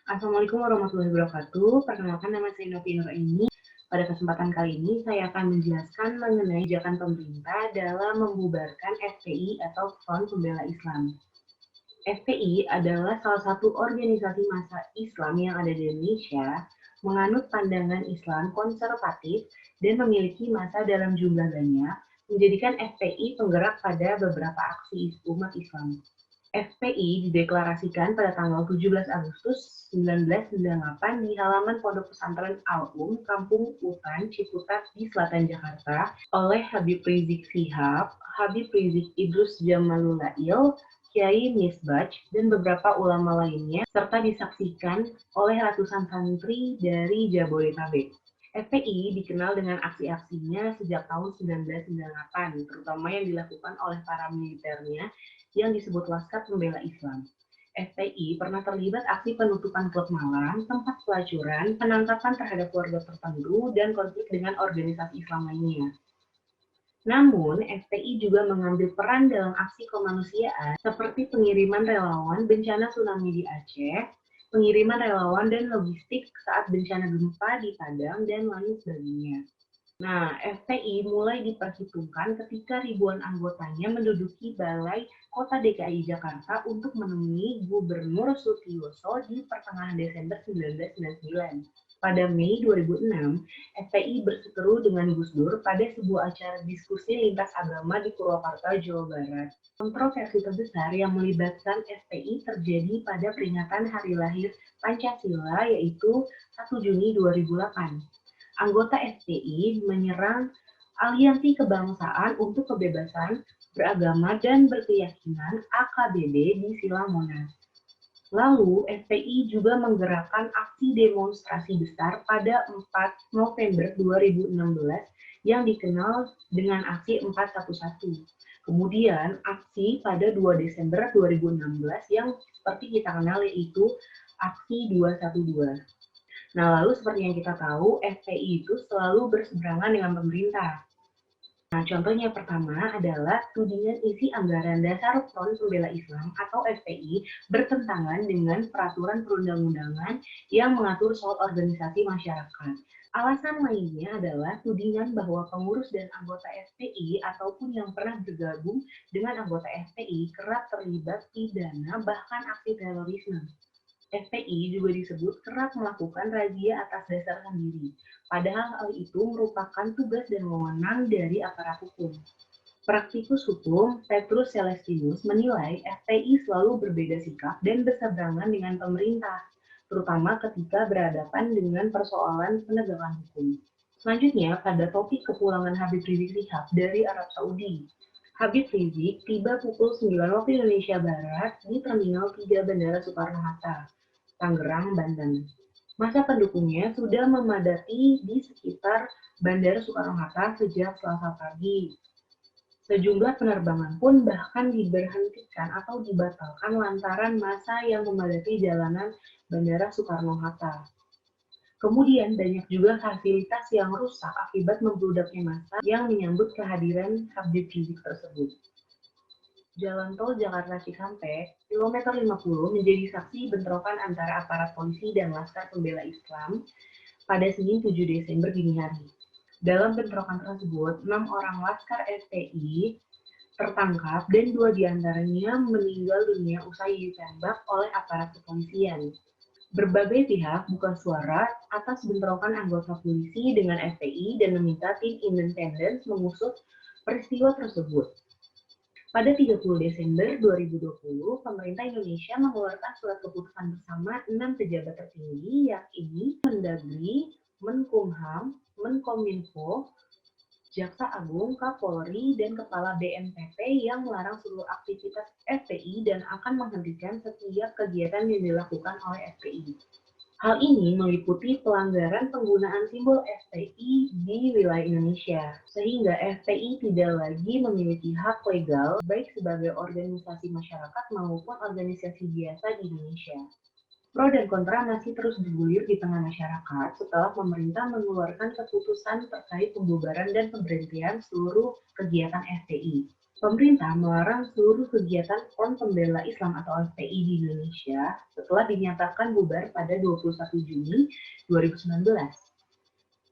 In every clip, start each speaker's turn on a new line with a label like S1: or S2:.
S1: Assalamualaikum warahmatullahi wabarakatuh. Perkenalkan, nama saya Novi Nuraini. Pada kesempatan kali ini saya akan menjelaskan mengenai kebijakan pemerintah dalam membubarkan FPI atau Front Pembela Islam. FPI adalah salah satu organisasi massa Islam yang ada di Indonesia, menganut pandangan Islam konservatif dan memiliki massa dalam jumlah banyak, menjadikan FPI penggerak pada beberapa aksi umat Islam. FPI dideklarasikan pada tanggal 17 Agustus 1998 di halaman Pondok Pesantren Al-Um, Kampung Utan, Ciputat di Selatan Jakarta oleh Habib Rizik Sihab, Habib Rizik Idrus Jamalulail, Kiai Misbach, dan beberapa ulama lainnya, serta disaksikan oleh ratusan santri dari Jabodetabek. FPI dikenal dengan aksi-aksinya sejak tahun 1998, terutama yang dilakukan oleh para militernya yang disebut Laskar Pembela Islam. FPI pernah terlibat aksi penutupan klub malam, tempat pelacuran, penangkapan terhadap keluarga tertentu, dan konflik dengan organisasi Islam lainnya. Namun, FPI juga mengambil peran dalam aksi kemanusiaan seperti pengiriman relawan bencana tsunami di Aceh, pengiriman relawan dan logistik saat bencana gempa di Padang, dan lain sebagainya. Nah, FPI mulai diperhitungkan ketika ribuan anggotanya menduduki Balai Kota DKI Jakarta untuk menemui Gubernur Sutioso di pertengahan Desember 1999. Pada Mei 2006, FPI berseteru dengan Gus Dur pada sebuah acara diskusi lintas agama di Purwakarta, Jawa Barat. Kontroversi terbesar yang melibatkan FPI terjadi pada peringatan hari lahir Pancasila, yaitu 1 Juni 2008. Anggota FPI menyerang Aliansi Kebangsaan untuk Kebebasan Beragama dan Berkeyakinan (AKBB) di Silang Monas. Lalu, FPI juga menggerakkan aksi demonstrasi besar pada 4 November 2016 yang dikenal dengan aksi 411. Kemudian, aksi pada 2 Desember 2016 yang seperti kita kenal yaitu aksi 212. Nah, lalu seperti yang kita tahu, FPI itu selalu berseberangan dengan pemerintah. Nah, contohnya pertama adalah tudingan isi anggaran dasar Front Pembela Islam atau FPI bertentangan dengan peraturan perundang-undangan yang mengatur soal organisasi masyarakat. Alasan lainnya adalah tudingan bahwa pengurus dan anggota FPI ataupun yang pernah bergabung dengan anggota FPI kerap terlibat pidana bahkan aksi terorisme. FPI juga disebut kerap melakukan razia atas dasar sendiri, padahal hal itu merupakan tugas dan wewenang dari aparat hukum. Praktikus hukum Petrus Celestinus menilai FPI selalu berbeda sikap dan berseberangan dengan pemerintah, terutama ketika berhadapan dengan persoalan penegakan hukum. Selanjutnya, pada topik kepulangan Habib Rizik Sihab dari Arab Saudi. Habib Rizik tiba pukul 9 waktu Indonesia Barat di Terminal 3 Bandara Soekarno-Hatta, Tangerang, Banten. Masa pendukungnya sudah memadati di sekitar Bandara Soekarno-Hatta sejak Selasa pagi. Sejumlah penerbangan pun bahkan diberhentikan atau dibatalkan lantaran massa yang memadati jalanan Bandara Soekarno-Hatta. Kemudian banyak juga fasilitas yang rusak akibat membludaknya massa yang menyambut kehadiran Habib Rizik tersebut. Jalan tol Jakarta Cikampek, kilometer 50 menjadi saksi bentrokan antara aparat polisi dan Laskar Pembela Islam pada Senin 7 Desember dini hari. Dalam bentrokan tersebut, 6 orang Laskar FPI tertangkap dan 2 diantaranya meninggal dunia usai ditembak oleh aparat kepolisian. Berbagai pihak buka suara atas bentrokan anggota polisi dengan FPI dan meminta tim independen mengusut peristiwa tersebut. Pada 30 Desember 2020, pemerintah Indonesia mengeluarkan surat keputusan bersama 6 pejabat tertinggi, yakni Mendagri, Menkumham, Menkominfo, Jaksa Agung, Kapolri, dan Kepala BNPB yang melarang seluruh aktivitas FPI dan akan menghentikan setiap kegiatan yang dilakukan oleh FPI. Hal ini meliputi pelanggaran penggunaan simbol FPI di wilayah Indonesia, sehingga FPI tidak lagi memiliki hak legal baik sebagai organisasi masyarakat maupun organisasi biasa di Indonesia. Pro dan kontra masih terus bergulir di tengah masyarakat setelah pemerintah mengeluarkan keputusan terkait pembubaran dan pemberhentian seluruh kegiatan FPI. Pemerintah melarang seluruh kegiatan Front Pembela Islam atau FPI di Indonesia setelah dinyatakan bubar pada 21 Juni 2019.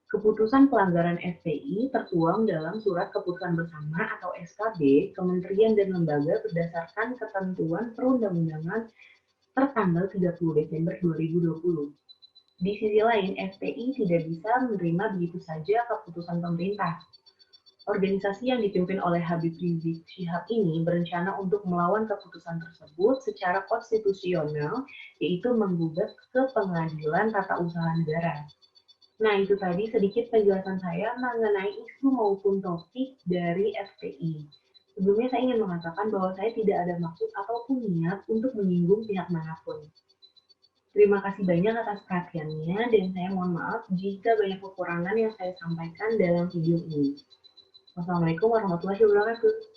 S1: Keputusan pelanggaran FPI tertuang dalam Surat Keputusan Bersama atau SKB Kementerian dan Lembaga berdasarkan ketentuan perundang-undangan tertanggal 30 Desember 2020. Di sisi lain, FPI tidak bisa menerima begitu saja keputusan pemerintah. Organisasi yang dipimpin oleh Habib Rizik Syihab ini berencana untuk melawan keputusan tersebut secara konstitusional, yaitu menggugat ke Pengadilan Tata Usaha Negara. Nah, itu tadi sedikit penjelasan saya mengenai isu maupun topik dari FPI. Sebelumnya saya ingin mengatakan bahwa saya tidak ada maksud ataupun niat untuk menyinggung pihak manapun. Terima kasih banyak atas perhatiannya dan saya mohon maaf jika banyak kekurangan yang saya sampaikan dalam video ini. Wassalamualaikum warahmatullahi wabarakatuh.